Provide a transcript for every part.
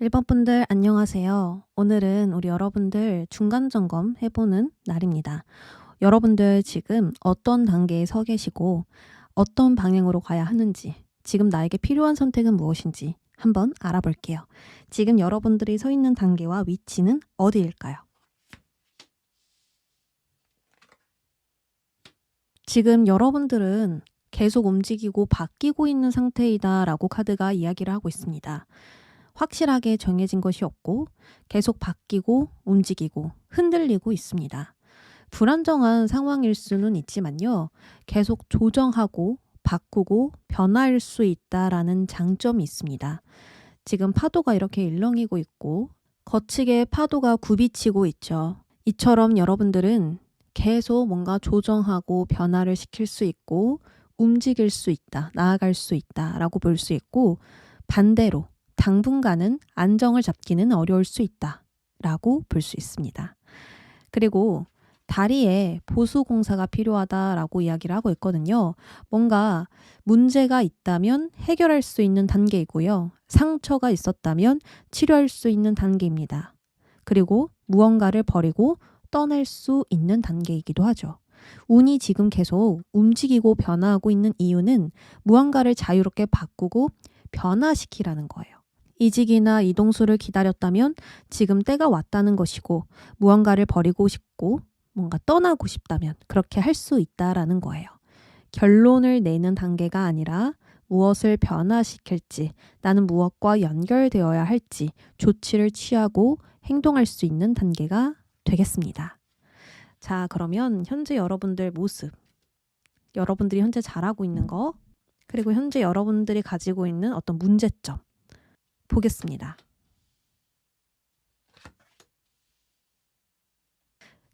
1번 분들 안녕하세요. 오늘은 우리 여러분들 중간 점검 해보는 날입니다. 여러분들 지금 어떤 단계에 서 계시고 어떤 방향으로 가야 하는지, 지금 나에게 필요한 선택은 무엇인지 한번 알아볼게요. 지금 여러분들이 서 있는 단계와 위치는 어디일까요? 지금 여러분들은 계속 움직이고 바뀌고 있는 상태이다 라고 카드가 이야기를 하고 있습니다. 확실하게 정해진 것이 없고 계속 바뀌고 움직이고 흔들리고 있습니다. 불안정한 상황일 수는 있지만요. 계속 조정하고 바꾸고 변화할 수 있다라는 장점이 있습니다. 지금 파도가 이렇게 일렁이고 있고 거치게 파도가 굽이치고 있죠. 이처럼 여러분들은 계속 뭔가 조정하고 변화를 시킬 수 있고 움직일 수 있다, 나아갈 수 있다라고 볼 수 있고, 반대로 당분간은 안정을 잡기는 어려울 수 있다라고 볼 수 있습니다. 그리고 다리에 보수 공사가 필요하다라고 이야기를 하고 있거든요. 뭔가 문제가 있다면 해결할 수 있는 단계이고요. 상처가 있었다면 치료할 수 있는 단계입니다. 그리고 무언가를 버리고 떠날 수 있는 단계이기도 하죠. 운이 지금 계속 움직이고 변화하고 있는 이유는 무언가를 자유롭게 바꾸고 변화시키라는 거예요. 이직이나 이동수를 기다렸다면 지금 때가 왔다는 것이고, 무언가를 버리고 싶고 뭔가 떠나고 싶다면 그렇게 할 수 있다라는 거예요. 결론을 내는 단계가 아니라 무엇을 변화시킬지, 나는 무엇과 연결되어야 할지 조치를 취하고 행동할 수 있는 단계가 되겠습니다. 자, 그러면 현재 여러분들 모습, 여러분들이 현재 잘하고 있는 거, 그리고 현재 여러분들이 가지고 있는 어떤 문제점 보겠습니다.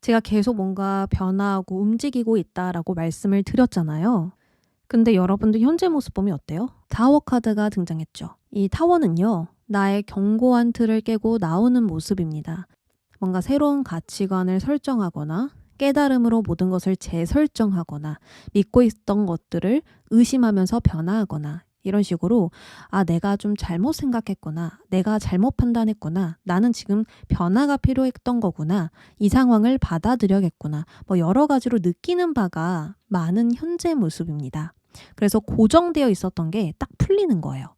제가 계속 뭔가 변화하고 움직이고 있다라고 말씀을 드렸잖아요. 근데 여러분들 현재 모습 보면 어때요? 타워 카드가 등장했죠. 이 타워는요, 나의 견고한 틀을 깨고 나오는 모습입니다. 뭔가 새로운 가치관을 설정하거나 깨달음으로 모든 것을 재설정하거나 믿고 있던 것들을 의심하면서 변화하거나, 이런 식으로 내가 좀 잘못 생각했구나, 내가 잘못 판단했구나, 나는 지금 변화가 필요했던 거구나, 이 상황을 받아들여야겠구나, 여러 가지로 느끼는 바가 많은 현재 모습입니다. 그래서 고정되어 있었던 게 딱 풀리는 거예요.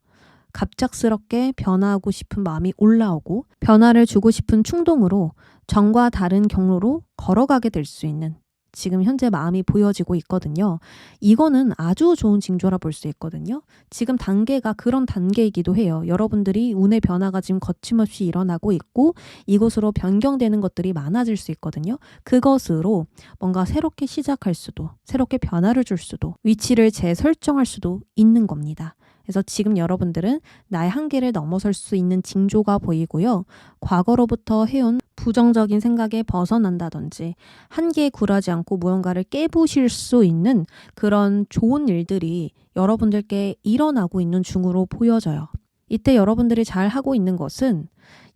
갑작스럽게 변화하고 싶은 마음이 올라오고 변화를 주고 싶은 충동으로 전과 다른 경로로 걸어가게 될 수 있는 지금 현재 마음이 보여지고 있거든요. 이거는 아주 좋은 징조라 볼 수 있거든요. 지금 단계가 그런 단계이기도 해요. 여러분들이 운의 변화가 지금 거침없이 일어나고 있고 이곳으로 변경되는 것들이 많아질 수 있거든요. 그것으로 뭔가 새롭게 시작할 수도, 새롭게 변화를 줄 수도, 위치를 재설정할 수도 있는 겁니다. 그래서 지금 여러분들은 나의 한계를 넘어설 수 있는 징조가 보이고요. 과거로부터 해온 부정적인 생각에 벗어난다든지 한계에 굴하지 않고 무언가를 깨부실 수 있는 그런 좋은 일들이 여러분들께 일어나고 있는 중으로 보여져요. 이때 여러분들이 잘 하고 있는 것은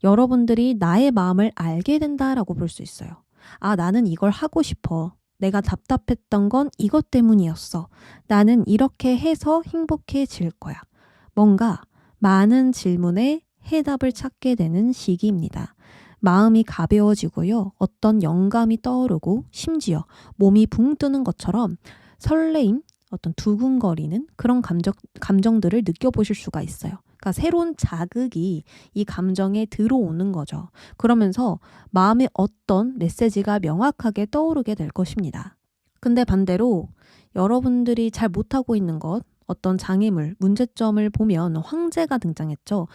여러분들이 나의 마음을 알게 된다라고 볼 수 있어요. 나는 이걸 하고 싶어. 내가 답답했던 건 이것 때문이었어. 나는 이렇게 해서 행복해질 거야. 뭔가 많은 질문에 해답을 찾게 되는 시기입니다. 마음이 가벼워지고요. 어떤 영감이 떠오르고 심지어 몸이 붕 뜨는 것처럼 설레임, 어떤 두근거리는 그런 감정들을 느껴보실 수가 있어요. 그러니까 새로운 자극이 이 감정에 들어오는 거죠. 그러면서 마음에 어떤 메시지가 명확하게 떠오르게 될 것입니다. 근데 반대로 여러분들이 잘 못하고 있는 것, 어떤 장애물, 문제점을 보면 황제가 등장했죠.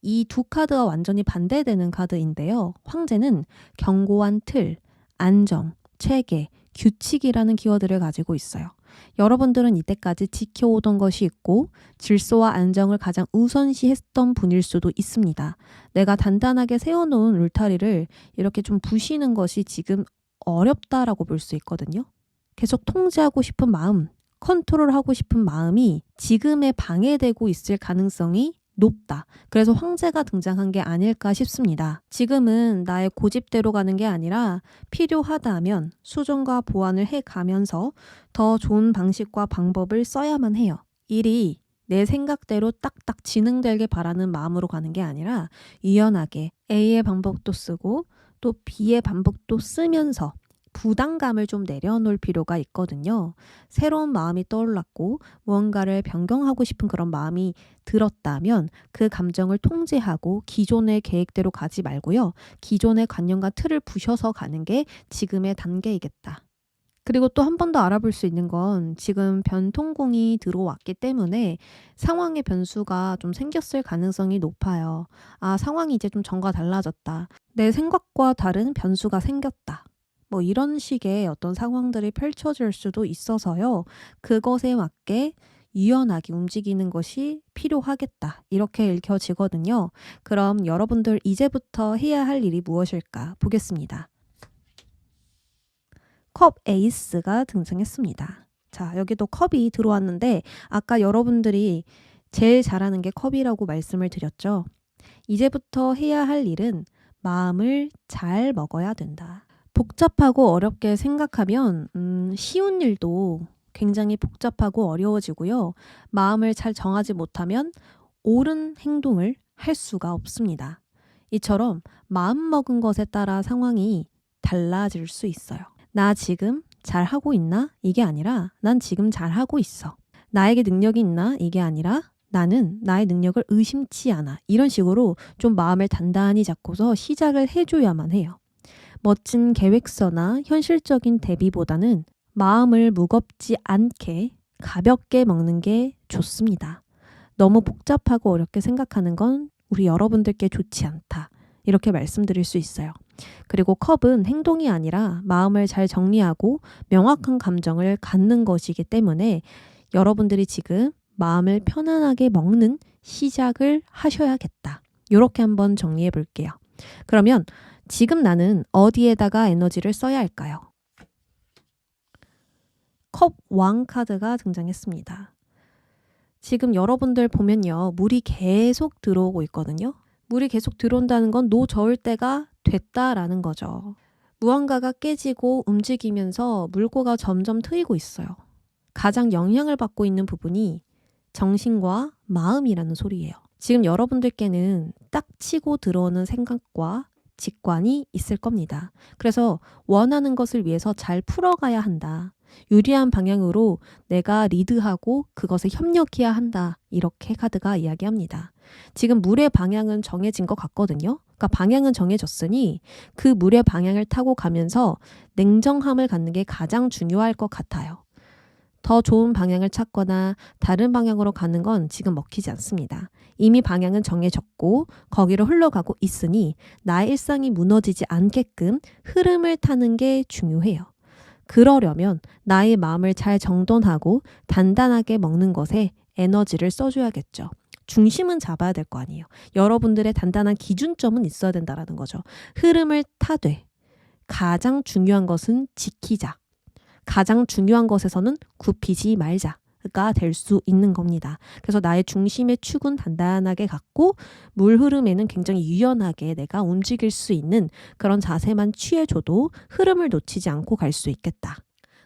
이 두 카드가 완전히 반대되는 카드인데요. 황제는 견고한 틀, 안정, 체계, 규칙이라는 키워드를 가지고 있어요. 여러분들은 이때까지 지켜오던 것이 있고 질서와 안정을 가장 우선시했던 분일 수도 있습니다. 내가 단단하게 세워놓은 울타리를 이렇게 좀 부시는 것이 지금 어렵다라고 볼 수 있거든요. 계속 통제하고 싶은 마음, 컨트롤하고 싶은 마음이 지금에 방해되고 있을 가능성이 높다. 그래서 황제가 등장한 게 아닐까 싶습니다. 지금은 나의 고집대로 가는 게 아니라 필요하다면 수정과 보완을 해가면서 더 좋은 방식과 방법을 써야만 해요. 일이 내 생각대로 딱딱 진행되길 바라는 마음으로 가는 게 아니라 유연하게 A의 방법도 쓰고 또 B의 방법도 쓰면서 부담감을 좀 내려놓을 필요가 있거든요. 새로운 마음이 떠올랐고 무언가를 변경하고 싶은 그런 마음이 들었다면 그 감정을 통제하고 기존의 계획대로 가지 말고요. 기존의 관념과 틀을 부셔서 가는 게 지금의 단계이겠다. 그리고 또 한 번 더 알아볼 수 있는 건 지금 변통공이 들어왔기 때문에 상황의 변수가 좀 생겼을 가능성이 높아요. 아, 상황이 이제 좀 전과 달라졌다. 내 생각과 다른 변수가 생겼다. 뭐 이런 식의 어떤 상황들이 펼쳐질 수도 있어서요. 그것에 맞게 유연하게 움직이는 것이 필요하겠다. 이렇게 읽혀지거든요. 그럼 여러분들 이제부터 해야 할 일이 무엇일까 보겠습니다. 컵 에이스가 등장했습니다. 자, 여기도 컵이 들어왔는데 아까 여러분들이 제일 잘하는 게 컵이라고 말씀을 드렸죠. 이제부터 해야 할 일은 마음을 잘 먹어야 된다. 복잡하고 어렵게 생각하면 쉬운 일도 굉장히 복잡하고 어려워지고요. 마음을 잘 정하지 못하면 옳은 행동을 할 수가 없습니다. 이처럼 마음 먹은 것에 따라 상황이 달라질 수 있어요. 나 지금 잘하고 있나? 이게 아니라 난 지금 잘하고 있어. 나에게 능력이 있나? 이게 아니라 나는 나의 능력을 의심치 않아. 이런 식으로 좀 마음을 단단히 잡고서 시작을 해줘야만 해요. 멋진 계획서나 현실적인 대비보다는 마음을 무겁지 않게 가볍게 먹는 게 좋습니다. 너무 복잡하고 어렵게 생각하는 건 우리 여러분들께 좋지 않다. 이렇게 말씀드릴 수 있어요. 그리고 컵은 행동이 아니라 마음을 잘 정리하고 명확한 감정을 갖는 것이기 때문에 여러분들이 지금 마음을 편안하게 먹는 시작을 하셔야겠다. 이렇게 한번 정리해 볼게요. 그러면 지금 나는 어디에다가 에너지를 써야 할까요? 컵 왕 카드가 등장했습니다. 지금 여러분들 보면요. 물이 계속 들어오고 있거든요. 물이 계속 들어온다는 건 노저을 때가 됐다라는 거죠. 무언가가 깨지고 움직이면서 물꼬가 점점 트이고 있어요. 가장 영향을 받고 있는 부분이 정신과 마음이라는 소리예요. 지금 여러분들께는 딱 치고 들어오는 생각과 직관이 있을 겁니다. 그래서 원하는 것을 위해서 잘 풀어가야 한다. 유리한 방향으로 내가 리드하고 그것에 협력해야 한다. 이렇게 카드가 이야기합니다. 지금 물의 방향은 정해진 것 같거든요. 그러니까 방향은 정해졌으니 그 물의 방향을 타고 가면서 냉정함을 갖는 게 가장 중요할 것 같아요. 더 좋은 방향을 찾거나 다른 방향으로 가는 건 지금 먹히지 않습니다. 이미 방향은 정해졌고 거기로 흘러가고 있으니 나의 일상이 무너지지 않게끔 흐름을 타는 게 중요해요. 그러려면 나의 마음을 잘 정돈하고 단단하게 먹는 것에 에너지를 써줘야겠죠. 중심은 잡아야 될 거 아니에요. 여러분들의 단단한 기준점은 있어야 된다는 거죠. 흐름을 타되 가장 중요한 것은 지키자. 가장 중요한 것에서는 굽히지 말자가 될 수 있는 겁니다. 그래서 나의 중심의 축은 단단하게 갖고 물 흐름에는 굉장히 유연하게 내가 움직일 수 있는 그런 자세만 취해줘도 흐름을 놓치지 않고 갈 수 있겠다.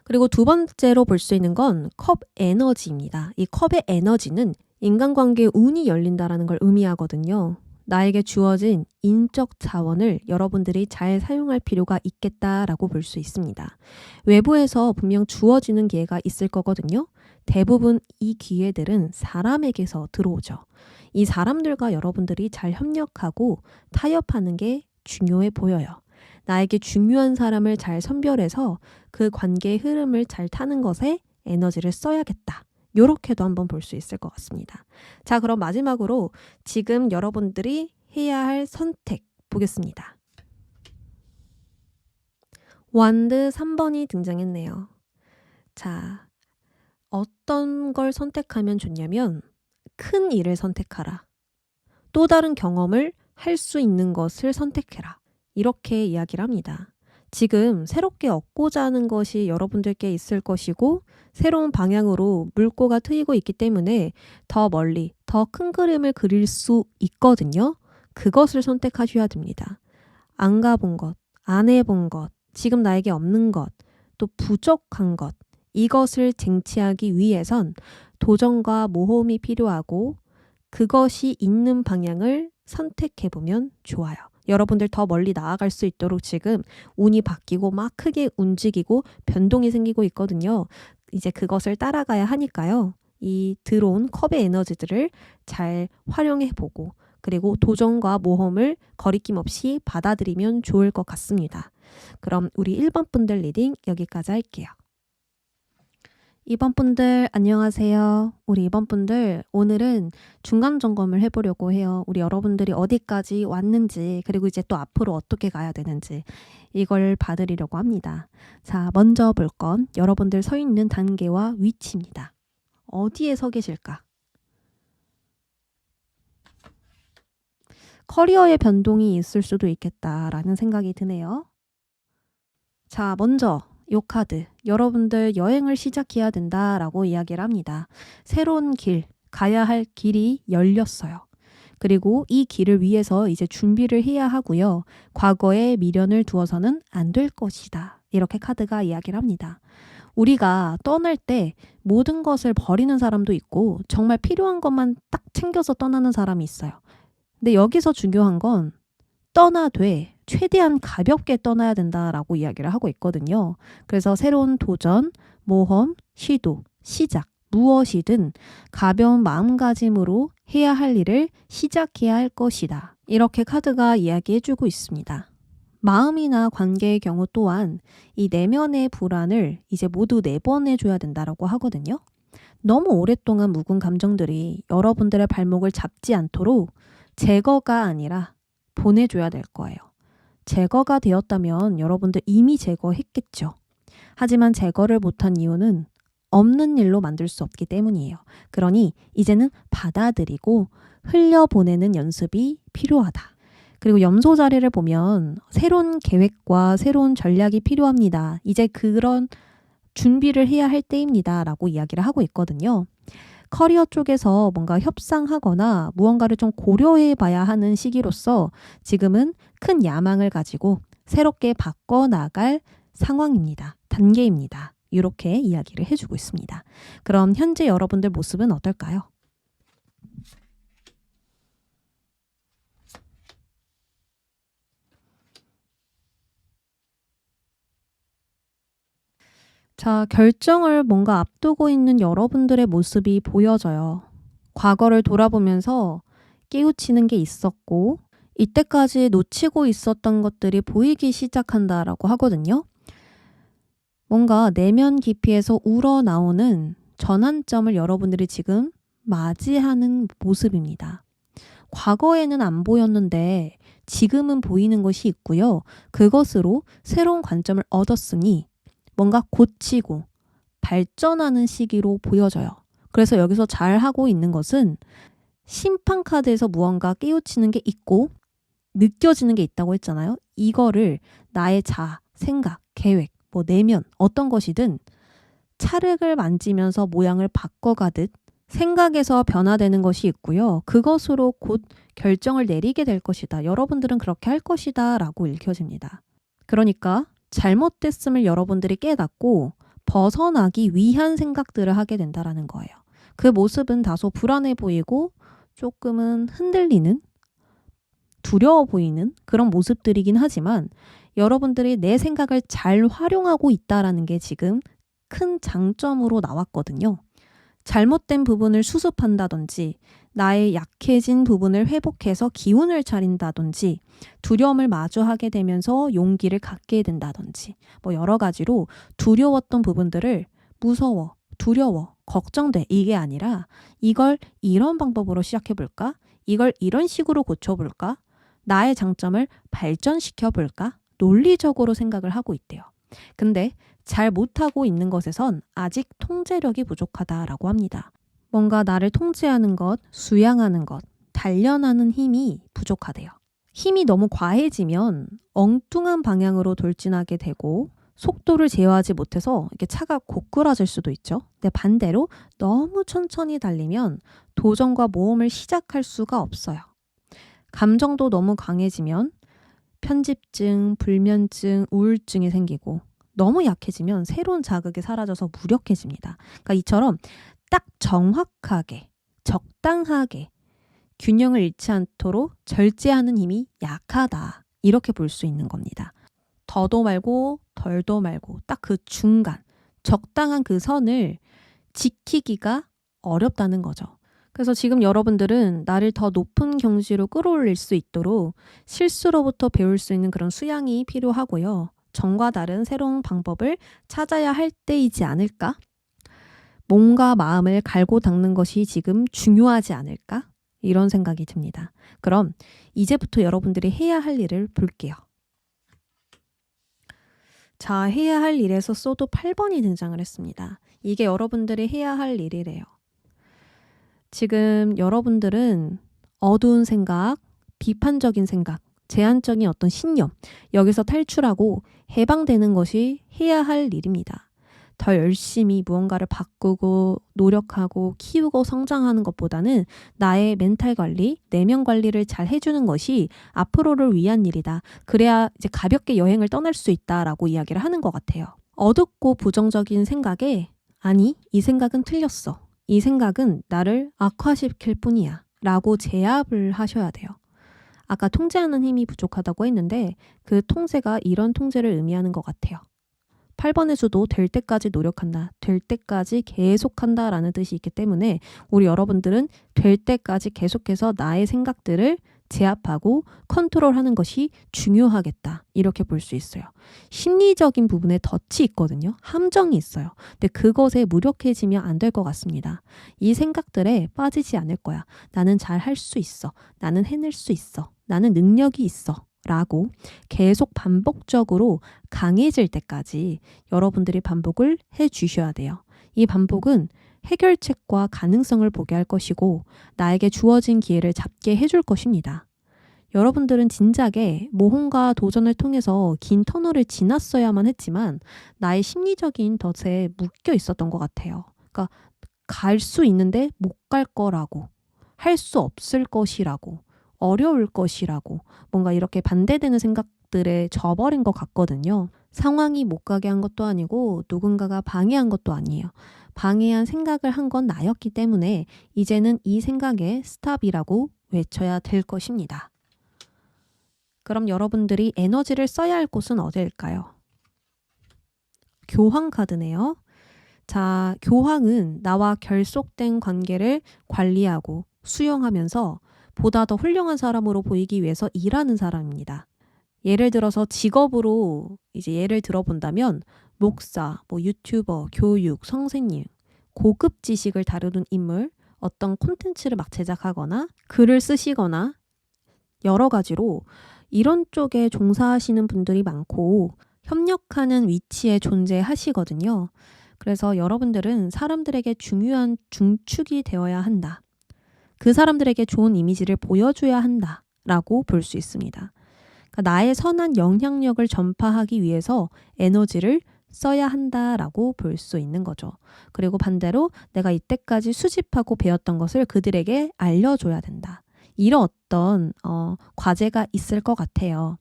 그리고 두 번째로 볼 수 있는 건 컵 에너지입니다. 이 컵의 에너지는 인간관계의 운이 열린다라는 걸 의미하거든요. 나에게 주어진 인적 자원을 여러분들이 잘 사용할 필요가 있겠다라고 볼 수 있습니다. 외부에서 분명 주어지는 기회가 있을 거거든요. 대부분 이 기회들은 사람에게서 들어오죠. 이 사람들과 여러분들이 잘 협력하고 타협하는 게 중요해 보여요. 나에게 중요한 사람을 잘 선별해서 그 관계의 흐름을 잘 타는 것에 에너지를 써야겠다. 요렇게도 한번 볼 수 있을 것 같습니다. 자, 그럼 마지막으로 지금 여러분들이 해야 할 선택 보겠습니다. 완드 3번이 등장했네요. 자, 어떤 걸 선택하면 좋냐면 큰 일을 선택하라. 또 다른 경험을 할 수 있는 것을 선택해라. 이렇게 이야기를 합니다. 지금 새롭게 얻고자 하는 것이 여러분들께 있을 것이고 새로운 방향으로 물꼬가 트이고 있기 때문에 더 멀리 더 큰 그림을 그릴 수 있거든요. 그것을 선택하셔야 됩니다. 안 가본 것, 안 해본 것, 지금 나에게 없는 것, 또 부족한 것 이것을 쟁취하기 위해선 도전과 모험이 필요하고 그것이 있는 방향을 선택해보면 좋아요. 여러분들 더 멀리 나아갈 수 있도록 지금 운이 바뀌고 막 크게 움직이고 변동이 생기고 있거든요. 이제 그것을 따라가야 하니까요. 이 들어온 컵의 에너지들을 잘 활용해보고 그리고 도전과 모험을 거리낌 없이 받아들이면 좋을 것 같습니다. 그럼 우리 1번 분들 리딩 여기까지 할게요. 2번 분들 안녕하세요. 우리 2번 분들 오늘은 중간 점검을 해보려고 해요. 우리 여러분들이 어디까지 왔는지 그리고 이제 또 앞으로 어떻게 가야 되는지 이걸 봐드리려고 합니다. 자, 먼저 볼 건 여러분들 서 있는 단계와 위치입니다. 어디에 서 계실까? 커리어의 변동이 있을 수도 있겠다라는 생각이 드네요. 자, 먼저 이 카드, 여러분들 여행을 시작해야 된다라고 이야기를 합니다. 새로운 길, 가야 할 길이 열렸어요. 그리고 이 길을 위해서 이제 준비를 해야 하고요. 과거에 미련을 두어서는 안 될 것이다. 이렇게 카드가 이야기를 합니다. 우리가 떠날 때 모든 것을 버리는 사람도 있고 정말 필요한 것만 딱 챙겨서 떠나는 사람이 있어요. 근데 여기서 중요한 건 떠나되 최대한 가볍게 떠나야 된다라고 이야기를 하고 있거든요. 그래서 새로운 도전, 모험, 시도, 시작, 무엇이든 가벼운 마음가짐으로 해야 할 일을 시작해야 할 것이다. 이렇게 카드가 이야기해주고 있습니다. 마음이나 관계의 경우 또한 이 내면의 불안을 이제 모두 내보내줘야 된다라고 하거든요. 너무 오랫동안 묵은 감정들이 여러분들의 발목을 잡지 않도록 제거가 아니라 보내줘야 될 거예요. 제거가 되었다면 여러분들 이미 제거했겠죠. 하지만 제거를 못한 이유는 없는 일로 만들 수 없기 때문이에요. 그러니 이제는 받아들이고 흘려보내는 연습이 필요하다. 그리고 염소 자리를 보면 새로운 계획과 새로운 전략이 필요합니다. 이제 그런 준비를 해야 할 때입니다. 라고 이야기를 하고 있거든요. 커리어 쪽에서 뭔가 협상하거나 무언가를 좀 고려해 봐야 하는 시기로서 지금은 큰 야망을 가지고 새롭게 바꿔나갈 상황입니다. 단계입니다. 이렇게 이야기를 해주고 있습니다. 그럼 현재 여러분들 모습은 어떨까요? 자, 결정을 뭔가 앞두고 있는 여러분들의 모습이 보여져요. 과거를 돌아보면서 깨우치는 게 있었고 이때까지 놓치고 있었던 것들이 보이기 시작한다라고 하거든요. 뭔가 내면 깊이에서 우러나오는 전환점을 여러분들이 지금 맞이하는 모습입니다. 과거에는 안 보였는데 지금은 보이는 것이 있고요. 그것으로 새로운 관점을 얻었으니 뭔가 고치고 발전하는 시기로 보여져요. 그래서 여기서 잘 하고 있는 것은 심판 카드에서 무언가 깨우치는 게 있고 느껴지는 게 있다고 했잖아요. 이거를 나의 생각, 계획, 내면 어떤 것이든 찰흙을 만지면서 모양을 바꿔가듯 생각에서 변화되는 것이 있고요. 그것으로 곧 결정을 내리게 될 것이다. 여러분들은 그렇게 할 것이다 라고 읽혀집니다. 그러니까 잘못됐음을 여러분들이 깨닫고 벗어나기 위한 생각들을 하게 된다라는 거예요. 그 모습은 다소 불안해 보이고 조금은 흔들리는, 두려워 보이는 그런 모습들이긴 하지만 여러분들이 내 생각을 잘 활용하고 있다라는 게 지금 큰 장점으로 나왔거든요. 잘못된 부분을 수습한다든지 나의 약해진 부분을 회복해서 기운을 차린다든지 두려움을 마주하게 되면서 용기를 갖게 된다든지 여러 가지로 두려웠던 부분들을 무서워, 두려워, 걱정돼 이게 아니라 이걸 이런 방법으로 시작해볼까? 이걸 이런 식으로 고쳐볼까? 나의 장점을 발전시켜볼까? 논리적으로 생각을 하고 있대요. 근데 잘 못하고 있는 것에선 아직 통제력이 부족하다라고 합니다. 뭔가 나를 통제하는 것, 수양하는 것, 단련하는 힘이 부족하대요. 힘이 너무 과해지면 엉뚱한 방향으로 돌진하게 되고 속도를 제어하지 못해서 이렇게 차가 고꾸라질 수도 있죠. 근데 반대로 너무 천천히 달리면 도전과 모험을 시작할 수가 없어요. 감정도 너무 강해지면 편집증, 불면증, 우울증이 생기고 너무 약해지면 새로운 자극이 사라져서 무력해집니다. 그러니까 이처럼 딱 정확하게, 적당하게 균형을 잃지 않도록 절제하는 힘이 약하다. 이렇게 볼 수 있는 겁니다. 더도 말고 덜도 말고 딱 그 중간, 적당한 그 선을 지키기가 어렵다는 거죠. 그래서 지금 여러분들은 나를 더 높은 경지로 끌어올릴 수 있도록 실수로부터 배울 수 있는 그런 수양이 필요하고요. 전과 다른 새로운 방법을 찾아야 할 때이지 않을까? 몸과 마음을 갈고 닦는 것이 지금 중요하지 않을까? 이런 생각이 듭니다. 그럼 이제부터 여러분들이 해야 할 일을 볼게요. 자, 해야 할 일에서 써도 8번이 등장을 했습니다. 이게 여러분들이 해야 할 일이래요. 지금 여러분들은 어두운 생각, 비판적인 생각, 제한적인 어떤 신념, 여기서 탈출하고 해방되는 것이 해야 할 일입니다. 더 열심히 무언가를 바꾸고 노력하고 키우고 성장하는 것보다는 나의 멘탈 관리, 내면 관리를 잘 해주는 것이 앞으로를 위한 일이다. 그래야 이제 가볍게 여행을 떠날 수 있다라고 이야기를 하는 것 같아요. 어둡고 부정적인 생각에 아니, 이 생각은 틀렸어. 이 생각은 나를 악화시킬 뿐이야. 라고 제압을 하셔야 돼요. 아까 통제하는 힘이 부족하다고 했는데 그 통제가 이런 통제를 의미하는 것 같아요. 8번의 수도 될 때까지 노력한다. 될 때까지 계속한다 라는 뜻이 있기 때문에 우리 여러분들은 될 때까지 계속해서 나의 생각들을 제압하고 컨트롤하는 것이 중요하겠다. 이렇게 볼 수 있어요. 심리적인 부분에 덫이 있거든요. 함정이 있어요. 근데 그것에 무력해지면 안 될 것 같습니다. 이 생각들에 빠지지 않을 거야. 나는 잘 할 수 있어. 나는 해낼 수 있어. 나는 능력이 있어. 라고 계속 반복적으로 강해질 때까지 여러분들이 반복을 해 주셔야 돼요. 이 반복은 해결책과 가능성을 보게 할 것이고 나에게 주어진 기회를 잡게 해줄 것입니다. 여러분들은 진작에 모험과 도전을 통해서 긴 터널을 지났어야만 했지만 나의 심리적인 덫에 묶여 있었던 것 같아요. 그러니까 갈 수 있는데 못 갈 거라고, 할 수 없을 것이라고, 어려울 것이라고 뭔가 이렇게 반대되는 생각들에 져버린 것 같거든요. 상황이 못 가게 한 것도 아니고 누군가가 방해한 것도 아니에요. 방해한 생각을 한 건 나였기 때문에 이제는 이 생각에 스탑이라고 외쳐야 될 것입니다. 그럼 여러분들이 에너지를 써야 할 곳은 어디일까요? 교황 카드네요. 자, 교황은 나와 결속된 관계를 관리하고 수용하면서 보다 더 훌륭한 사람으로 보이기 위해서 일하는 사람입니다. 예를 들어서 직업으로 이제 예를 들어본다면 목사, 유튜버, 교육, 선생님, 고급 지식을 다루는 인물, 어떤 콘텐츠를 막 제작하거나 글을 쓰시거나 여러 가지로 이런 쪽에 종사하시는 분들이 많고 협력하는 위치에 존재하시거든요. 그래서 여러분들은 사람들에게 중요한 중축이 되어야 한다. 그 사람들에게 좋은 이미지를 보여줘야 한다라고 볼 수 있습니다. 그러니까 나의 선한 영향력을 전파하기 위해서 에너지를 써야 한다라고 볼 수 있는 거죠. 그리고 반대로 내가 이때까지 수집하고 배웠던 것을 그들에게 알려줘야 된다. 이런 어떤 과제가 있을 것 같아요.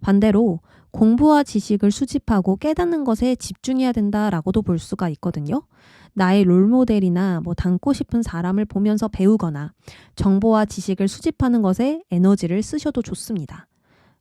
반대로 공부와 지식을 수집하고 깨닫는 것에 집중해야 된다라고도 볼 수가 있거든요. 나의 롤모델이나 닮고 싶은 사람을 보면서 배우거나 정보와 지식을 수집하는 것에 에너지를 쓰셔도 좋습니다.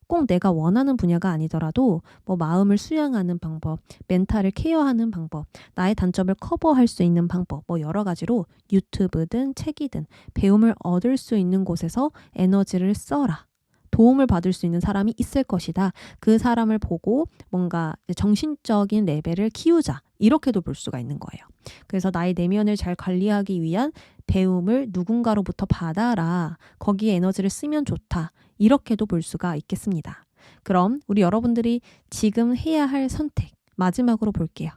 꼭 내가 원하는 분야가 아니더라도 마음을 수양하는 방법, 멘탈을 케어하는 방법, 나의 단점을 커버할 수 있는 방법, 여러 가지로 유튜브든 책이든 배움을 얻을 수 있는 곳에서 에너지를 써라. 도움을 받을 수 있는 사람이 있을 것이다. 그 사람을 보고 뭔가 정신적인 레벨을 키우자. 이렇게도 볼 수가 있는 거예요. 그래서 나의 내면을 잘 관리하기 위한 배움을 누군가로부터 받아라. 거기에 에너지를 쓰면 좋다. 이렇게도 볼 수가 있겠습니다. 그럼 우리 여러분들이 지금 해야 할 선택 마지막으로 볼게요.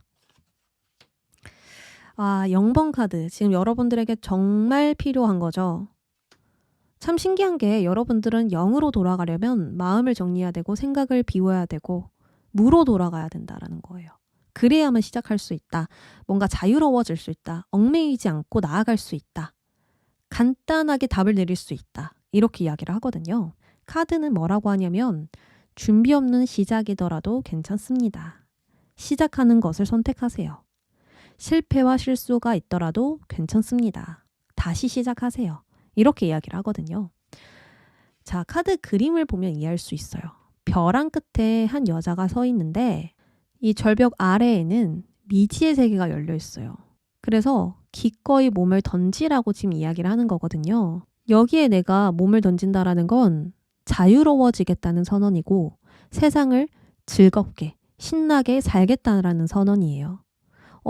0번 카드. 지금 여러분들에게 정말 필요한 거죠. 참 신기한 게 여러분들은 0으로 돌아가려면 마음을 정리해야 되고 생각을 비워야 되고 무로 돌아가야 된다라는 거예요. 그래야만 시작할 수 있다. 뭔가 자유로워질 수 있다. 얽매이지 않고 나아갈 수 있다. 간단하게 답을 내릴 수 있다. 이렇게 이야기를 하거든요. 카드는 뭐라고 하냐면 준비 없는 시작이더라도 괜찮습니다. 시작하는 것을 선택하세요. 실패와 실수가 있더라도 괜찮습니다. 다시 시작하세요. 이렇게 이야기를 하거든요. 자, 카드 그림을 보면 이해할 수 있어요. 벼랑 끝에 한 여자가 서 있는데 이 절벽 아래에는 미지의 세계가 열려 있어요. 그래서 기꺼이 몸을 던지라고 지금 이야기를 하는 거거든요. 여기에 내가 몸을 던진다라는 건 자유로워지겠다는 선언이고 세상을 즐겁게 신나게 살겠다라는 선언이에요.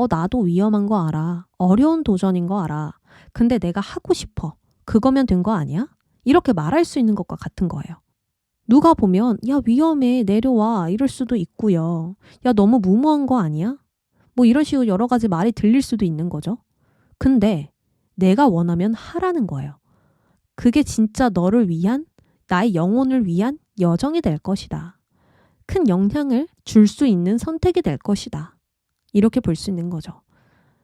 나도 위험한 거 알아. 어려운 도전인 거 알아. 근데 내가 하고 싶어. 그거면 된 거 아니야? 이렇게 말할 수 있는 것과 같은 거예요. 누가 보면 야 위험해 내려와 이럴 수도 있고요. 야 너무 무모한 거 아니야? 뭐 이런 식으로 여러 가지 말이 들릴 수도 있는 거죠. 근데 내가 원하면 하라는 거예요. 그게 진짜 너를 위한 나의 영혼을 위한 여정이 될 것이다. 큰 영향을 줄 수 있는 선택이 될 것이다. 이렇게 볼 수 있는 거죠.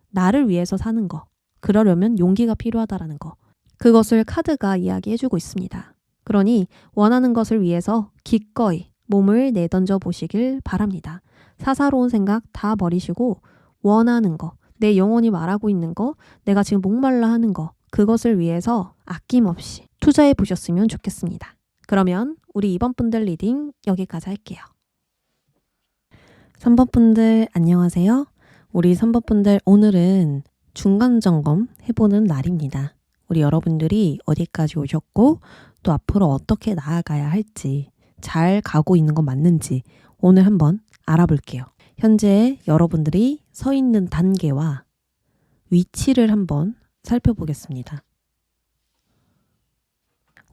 나를 위해서 사는 거. 그러려면 용기가 필요하다라는 거. 그것을 카드가 이야기해주고 있습니다. 그러니 원하는 것을 위해서 기꺼이 몸을 내던져 보시길 바랍니다. 사사로운 생각 다 버리시고 원하는 거, 내 영혼이 말하고 있는 거, 내가 지금 목말라 하는 거, 그것을 위해서 아낌없이 투자해 보셨으면 좋겠습니다. 그러면 우리 2번 분들 리딩 여기까지 할게요. 3번 분들 안녕하세요. 우리 3번 분들 오늘은 중간점검 해보는 날입니다. 우리 여러분들이 어디까지 오셨고 또 앞으로 어떻게 나아가야 할지 잘 가고 있는 건 맞는지 오늘 한번 알아볼게요. 현재 여러분들이 서 있는 단계와 위치를 한번 살펴보겠습니다.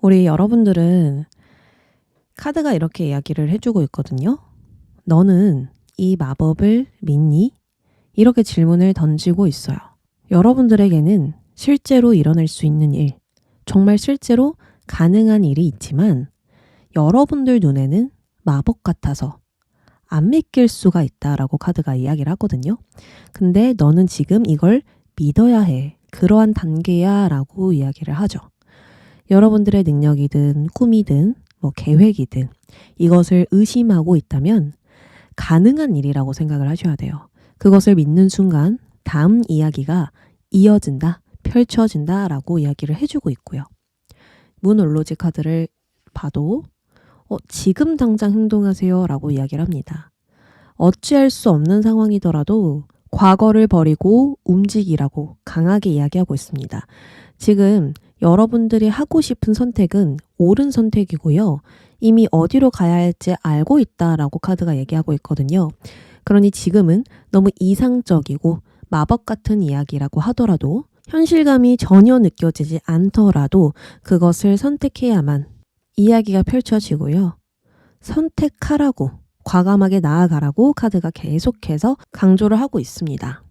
우리 여러분들은 카드가 이렇게 이야기를 해주고 있거든요. 너는 이 마법을 믿니? 이렇게 질문을 던지고 있어요. 여러분들에게는 실제로 일어날 수 있는 일, 정말 실제로 가능한 일이 있지만 여러분들 눈에는 마법 같아서 안 믿길 수가 있다라고 카드가 이야기를 하거든요. 근데 너는 지금 이걸 믿어야 해. 그러한 단계야 라고 이야기를 하죠. 여러분들의 능력이든 꿈이든 뭐 계획이든 이것을 의심하고 있다면 가능한 일이라고 생각을 하셔야 돼요. 그것을 믿는 순간 다음 이야기가 이어진다, 펼쳐진다 라고 이야기를 해주고 있고요. 문 올로지 카드를 봐도 지금 당장 행동하세요 라고 이야기를 합니다. 어찌할 수 없는 상황이더라도 과거를 버리고 움직이라고 강하게 이야기하고 있습니다. 지금 여러분들이 하고 싶은 선택은 옳은 선택이고요. 이미 어디로 가야 할지 알고 있다라고 카드가 얘기하고 있거든요. 그러니 지금은 너무 이상적이고 마법 같은 이야기라고 하더라도 현실감이 전혀 느껴지지 않더라도 그것을 선택해야만 이야기가 펼쳐지고요. 선택하라고, 과감하게 나아가라고 카드가 계속해서 강조를 하고 있습니다.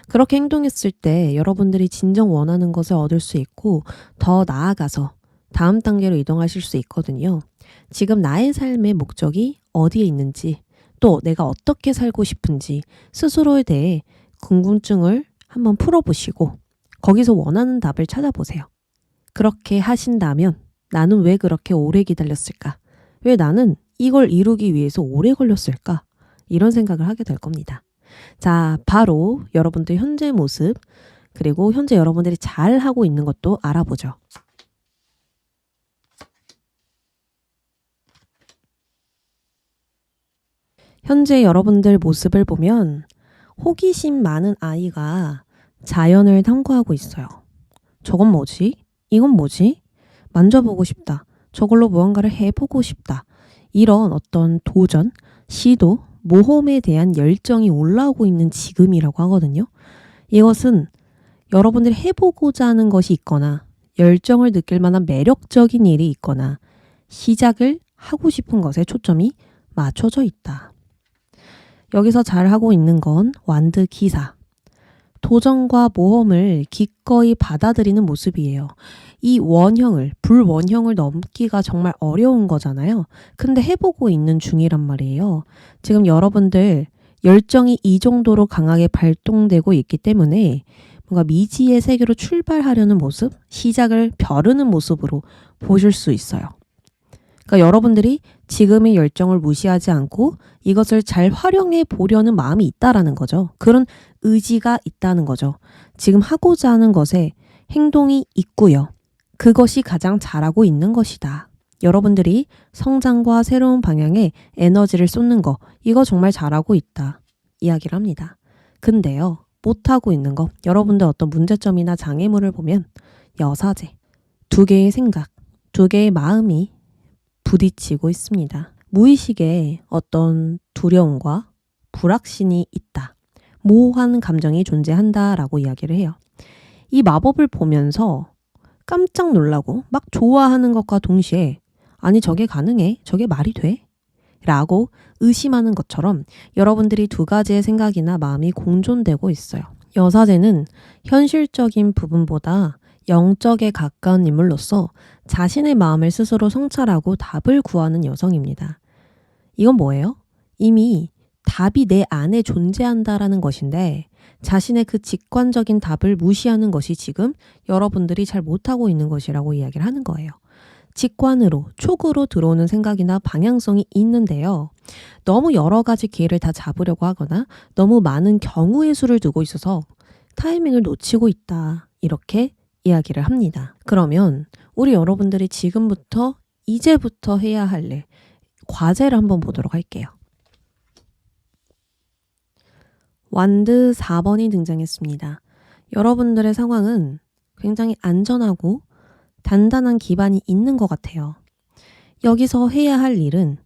그렇게 행동했을 때 여러분들이 진정 원하는 것을 얻을 수 있고 더 나아가서 다음 단계로 이동하실 수 있거든요. 지금 나의 삶의 목적이 어디에 있는지 또 내가 어떻게 살고 싶은지 스스로에 대해 궁금증을 한번 풀어보시고 거기서 원하는 답을 찾아보세요. 그렇게 하신다면 나는 왜 그렇게 오래 기다렸을까? 왜 나는 이걸 이루기 위해서 오래 걸렸을까? 이런 생각을 하게 될 겁니다. 자, 바로 여러분들 현재 모습 그리고 현재 여러분들이 잘 하고 있는 것도 알아보죠. 현재 여러분들 모습을 보면 호기심 많은 아이가 자연을 탐구하고 있어요. 저건 뭐지? 이건 뭐지? 만져보고 싶다. 저걸로 무언가를 해보고 싶다. 이런 어떤 도전, 시도, 모험에 대한 열정이 올라오고 있는 지금이라고 하거든요. 이것은 여러분들이 해보고자 하는 것이 있거나 열정을 느낄 만한 매력적인 일이 있거나 시작을 하고 싶은 것에 초점이 맞춰져 있다. 여기서 잘하고 있는 건 완드 기사. 도전과 모험을 기꺼이 받아들이는 모습이에요. 이 원형을, 불원형을 넘기가 정말 어려운 거잖아요. 근데 해보고 있는 중이란 말이에요. 지금 여러분들 열정이 이 정도로 강하게 발동되고 있기 때문에 뭔가 미지의 세계로 출발하려는 모습, 시작을 벼르는 모습으로 보실 수 있어요. 그러니까 여러분들이 지금의 열정을 무시하지 않고 이것을 잘 활용해 보려는 마음이 있다라는 거죠. 그런 의지가 있다는 거죠. 지금 하고자 하는 것에 행동이 있고요. 그것이 가장 잘하고 있는 것이다. 여러분들이 성장과 새로운 방향에 에너지를 쏟는 거, 이거 정말 잘하고 있다. 이야기를 합니다. 근데요, 못하고 있는 거, 여러분들 어떤 문제점이나 장애물을 보면 여사제, 두 개의 생각, 두 개의 마음이 부딪히고 있습니다. 무의식에 어떤 두려움과 불확신이 있다. 모호한 감정이 존재한다라고 이야기를 해요. 이 마법을 보면서 깜짝 놀라고 막 좋아하는 것과 동시에 아니 저게 가능해? 저게 말이 돼? 라고 의심하는 것처럼 여러분들이 두 가지의 생각이나 마음이 공존되고 있어요. 여사제는 현실적인 부분보다 영적에 가까운 인물로서 자신의 마음을 스스로 성찰하고 답을 구하는 여성입니다. 이건 뭐예요? 이미 답이 내 안에 존재한다라는 것인데 자신의 그 직관적인 답을 무시하는 것이 지금 여러분들이 잘 못하고 있는 것이라고 이야기를 하는 거예요. 직관으로, 촉으로 들어오는 생각이나 방향성이 있는데요. 너무 여러 가지 기회를 다 잡으려고 하거나 너무 많은 경우의 수를 두고 있어서 타이밍을 놓치고 있다. 이렇게 이야기를 합니다. 그러면 우리 여러분들이 지금부터, 이제부터 해야 할 일, 과제를 한번 보도록 할게요. 완드 4번이 등장했습니다. 여러분들의 상황은 굉장히 안전하고 단단한 기반이 있는 것 같아요. 여기서 해야 할 일은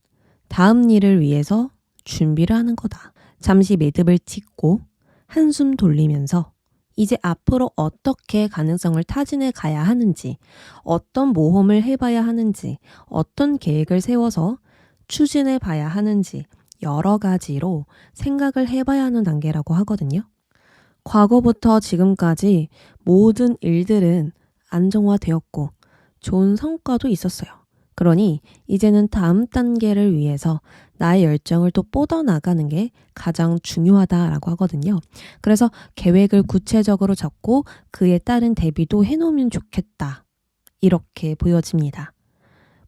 다음 일을 위해서 준비를 하는 거다. 잠시 매듭을 짓고 한숨 돌리면서 이제 앞으로 어떻게 가능성을 타진해 가야 하는지, 어떤 모험을 해봐야 하는지, 어떤 계획을 세워서 추진해 봐야 하는지 여러 가지로 생각을 해봐야 하는 단계라고 하거든요. 과거부터 지금까지 모든 일들은 안정화되었고 좋은 성과도 있었어요. 그러니 이제는 다음 단계를 위해서 나의 열정을 또 뻗어나가는 게 가장 중요하다라고 하거든요. 그래서 계획을 구체적으로 잡고 그에 따른 대비도 해놓으면 좋겠다. 이렇게 보여집니다.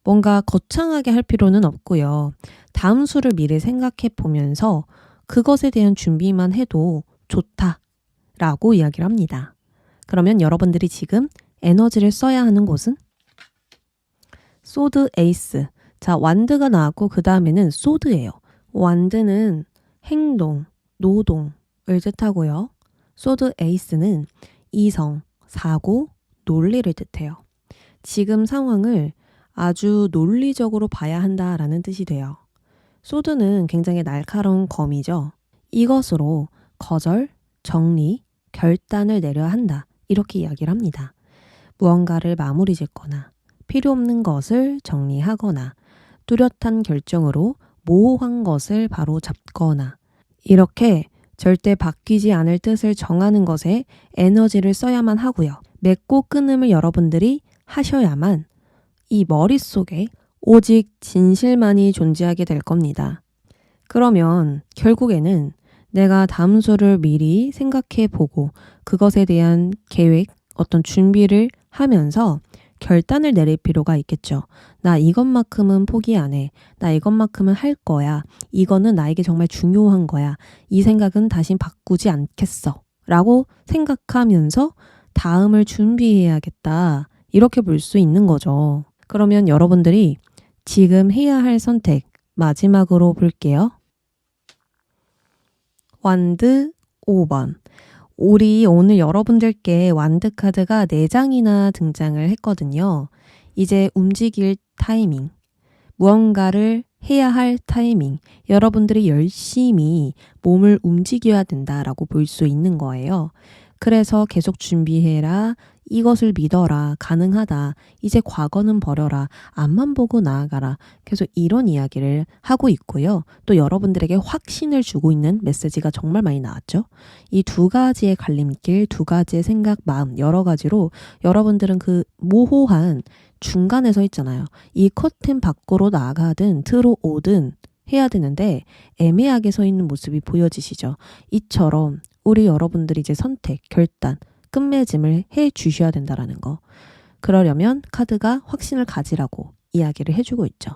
뭔가 거창하게 할 필요는 없고요. 다음 수를 미리 생각해 보면서 그것에 대한 준비만 해도 좋다라고 이야기를 합니다. 그러면 여러분들이 지금 에너지를 써야 하는 곳은 소드 에이스. 자, 완드가 나왔고 그 다음에는 소드예요. 완드는 행동, 노동을 뜻하고요. 소드 에이스는 이성, 사고, 논리를 뜻해요. 지금 상황을 아주 논리적으로 봐야 한다라는 뜻이 돼요. 소드는 굉장히 날카로운 검이죠. 이것으로 거절, 정리, 결단을 내려야 한다. 이렇게 이야기를 합니다. 무언가를 마무리 짓거나 필요 없는 것을 정리하거나 뚜렷한 결정으로 모호한 것을 바로 잡거나 이렇게 절대 바뀌지 않을 뜻을 정하는 것에 에너지를 써야만 하고요. 맺고 끊음을 여러분들이 하셔야만 이 머릿속에 오직 진실만이 존재하게 될 겁니다. 그러면 결국에는 내가 다음 수를 미리 생각해 보고 그것에 대한 계획, 어떤 준비를 하면서 결단을 내릴 필요가 있겠죠. 나 이것만큼은 포기 안 해. 나 이것만큼은 할 거야. 이거는 나에게 정말 중요한 거야. 이 생각은 다신 바꾸지 않겠어. 라고 생각하면서 다음을 준비해야겠다. 이렇게 볼 수 있는 거죠. 그러면 여러분들이 지금 해야 할 선택 마지막으로 볼게요. 완드 5번. 우리 오늘 여러분들께 완드 카드가 4장이나 등장을 했거든요. 이제 움직일 타이밍, 무언가를 해야 할 타이밍, 여러분들이 열심히 몸을 움직여야 된다라고 볼 수 있는 거예요. 그래서 계속 준비해라, 이것을 믿어라, 가능하다, 이제 과거는 버려라, 앞만 보고 나아가라. 계속 이런 이야기를 하고 있고요. 또 여러분들에게 확신을 주고 있는 메시지가 정말 많이 나왔죠. 이 두 가지의 갈림길, 두 가지의 생각, 마음, 여러 가지로 여러분들은 그 모호한 중간에 서 있잖아요. 이 커튼 밖으로 나가든 들어오든 해야 되는데 애매하게 서 있는 모습이 보여지시죠. 이처럼 우리 여러분들이 이제 선택, 결단, 끝맺음을 해 주셔야 된다라는 거. 그러려면 카드가 확신을 가지라고 이야기를 해주고 있죠.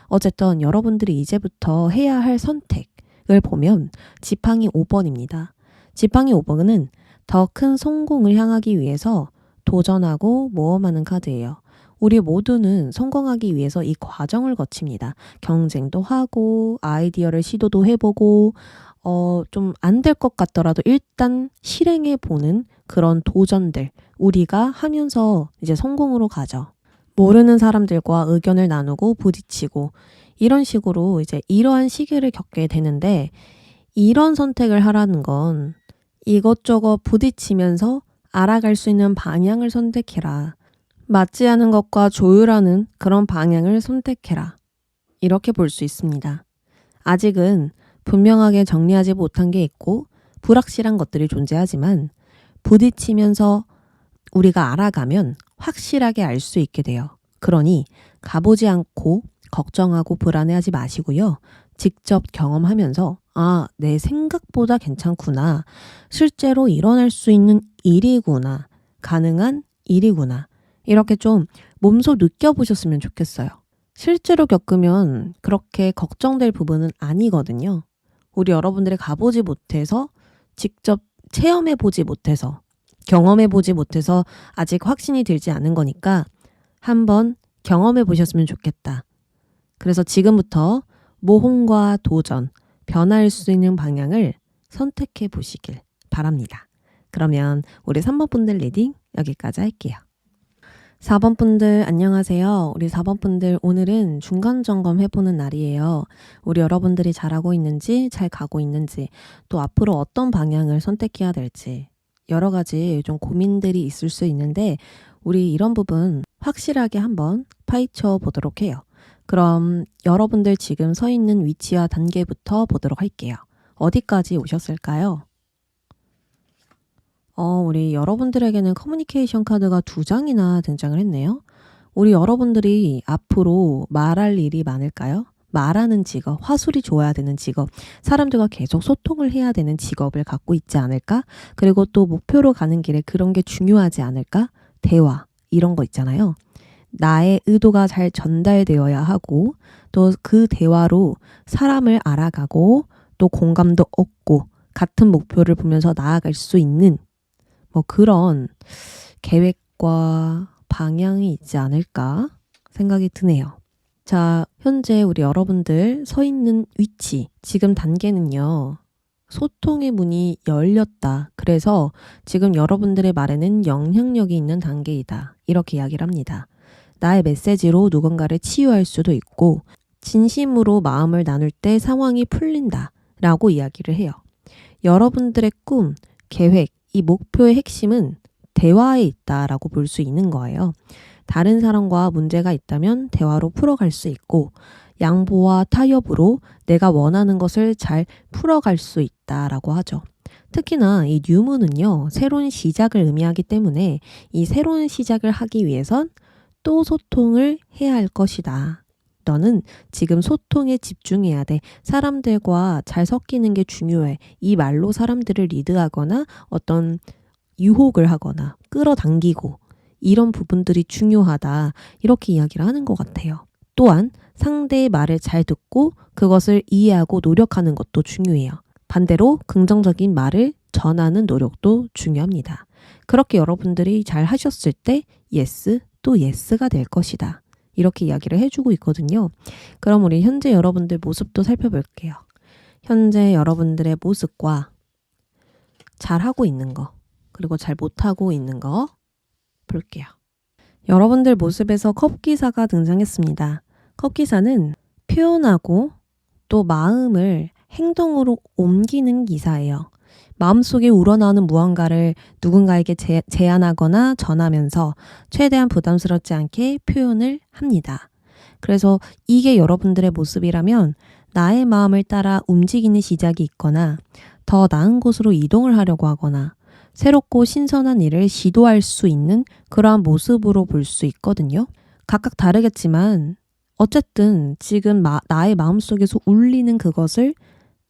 어쨌든 여러분들이 이제부터 해야 할 선택을 보면 지팡이 5번입니다. 지팡이 5번은 더 큰 성공을 향하기 위해서 도전하고 모험하는 카드예요. 우리 모두는 성공하기 위해서 이 과정을 거칩니다. 경쟁도 하고 아이디어를 시도도 해보고 좀 안 될 것 같더라도 일단 실행해보는 그런 도전들 우리가 하면서 이제 성공으로 가죠. 모르는 사람들과 의견을 나누고 부딪히고 이런 식으로 이제 이러한 시기를 겪게 되는데 이런 선택을 하라는 건 이것저것 부딪히면서 알아갈 수 있는 방향을 선택해라. 맞지 않은 것과 조율하는 그런 방향을 선택해라. 이렇게 볼 수 있습니다. 아직은 분명하게 정리하지 못한 게 있고 불확실한 것들이 존재하지만 부딪히면서 우리가 알아가면 확실하게 알 수 있게 돼요. 그러니 가보지 않고 걱정하고 불안해하지 마시고요. 직접 경험하면서 내 생각보다 괜찮구나. 실제로 일어날 수 있는 일이구나. 가능한 일이구나. 이렇게 좀 몸소 느껴보셨으면 좋겠어요. 실제로 겪으면 그렇게 걱정될 부분은 아니거든요. 우리 여러분들이 가보지 못해서 직접 체험해보지 못해서 경험해보지 못해서 아직 확신이 들지 않은 거니까 한번 경험해보셨으면 좋겠다. 그래서 지금부터 모험과 도전, 변화할 수 있는 방향을 선택해 보시길 바랍니다. 그러면 우리 3번 분들 리딩 여기까지 할게요. 4번 분들 안녕하세요. 우리 4번 분들 오늘은 중간 점검 해보는 날이에요. 우리 여러분들이 잘하고 있는지 잘 가고 있는지 또 앞으로 어떤 방향을 선택해야 될지 여러 가지 좀 고민들이 있을 수 있는데 우리 이런 부분 확실하게 한번 파헤쳐 보도록 해요. 그럼 여러분들 지금 서 있는 위치와 단계부터 보도록 할게요. 어디까지 오셨을까요? 우리 여러분들에게는 커뮤니케이션 카드가 2장이나 등장을 했네요. 우리 여러분들이 앞으로 말할 일이 많을까요? 말하는 직업, 화술이 좋아야 되는 직업, 사람들과 계속 소통을 해야 되는 직업을 갖고 있지 않을까? 그리고 또 목표로 가는 길에 그런 게 중요하지 않을까? 대화, 이런 거 있잖아요. 나의 의도가 잘 전달되어야 하고 또 그 대화로 사람을 알아가고 또 공감도 얻고 같은 목표를 보면서 나아갈 수 있는 뭐 그런 계획과 방향이 있지 않을까 생각이 드네요. 자, 현재 우리 여러분들 서 있는 위치, 지금 단계는요. 소통의 문이 열렸다. 그래서 지금 여러분들의 말에는 영향력이 있는 단계이다. 이렇게 이야기를 합니다. 나의 메시지로 누군가를 치유할 수도 있고 진심으로 마음을 나눌 때 상황이 풀린다 라고 이야기를 해요. 여러분들의 꿈, 계획, 이 목표의 핵심은 대화에 있다라고 볼 수 있는 거예요. 다른 사람과 문제가 있다면 대화로 풀어갈 수 있고 양보와 타협으로 내가 원하는 것을 잘 풀어갈 수 있다라고 하죠. 특히나 이 뉴문은요. 새로운 시작을 의미하기 때문에 이 새로운 시작을 하기 위해선 또 소통을 해야 할 것이다. 너는 지금 소통에 집중해야 돼. 사람들과 잘 섞이는 게 중요해. 이 말로 사람들을 리드하거나 어떤 유혹을 하거나 끌어당기고 이런 부분들이 중요하다. 이렇게 이야기를 하는 것 같아요. 또한 상대의 말을 잘 듣고 그것을 이해하고 노력하는 것도 중요해요. 반대로 긍정적인 말을 전하는 노력도 중요합니다. 그렇게 여러분들이 잘 하셨을 때 예스 또 예스가 될 것이다. 이렇게 이야기를 해주고 있거든요. 그럼 우리 현재 여러분들 모습도 살펴볼게요. 현재 여러분들의 모습과 잘하고 있는 거 그리고 잘 못하고 있는 거 볼게요. 여러분들 모습에서 컵기사가 등장했습니다. 컵기사는 표현하고 또 마음을 행동으로 옮기는 기사예요. 마음속에 우러나오는 무언가를 누군가에게 제안하거나 전하면서 최대한 부담스럽지 않게 표현을 합니다. 그래서 이게 여러분들의 모습이라면 나의 마음을 따라 움직이는 시작이 있거나 더 나은 곳으로 이동을 하려고 하거나 새롭고 신선한 일을 시도할 수 있는 그러한 모습으로 볼 수 있거든요. 각각 다르겠지만 어쨌든 지금 나의 마음속에서 울리는 그것을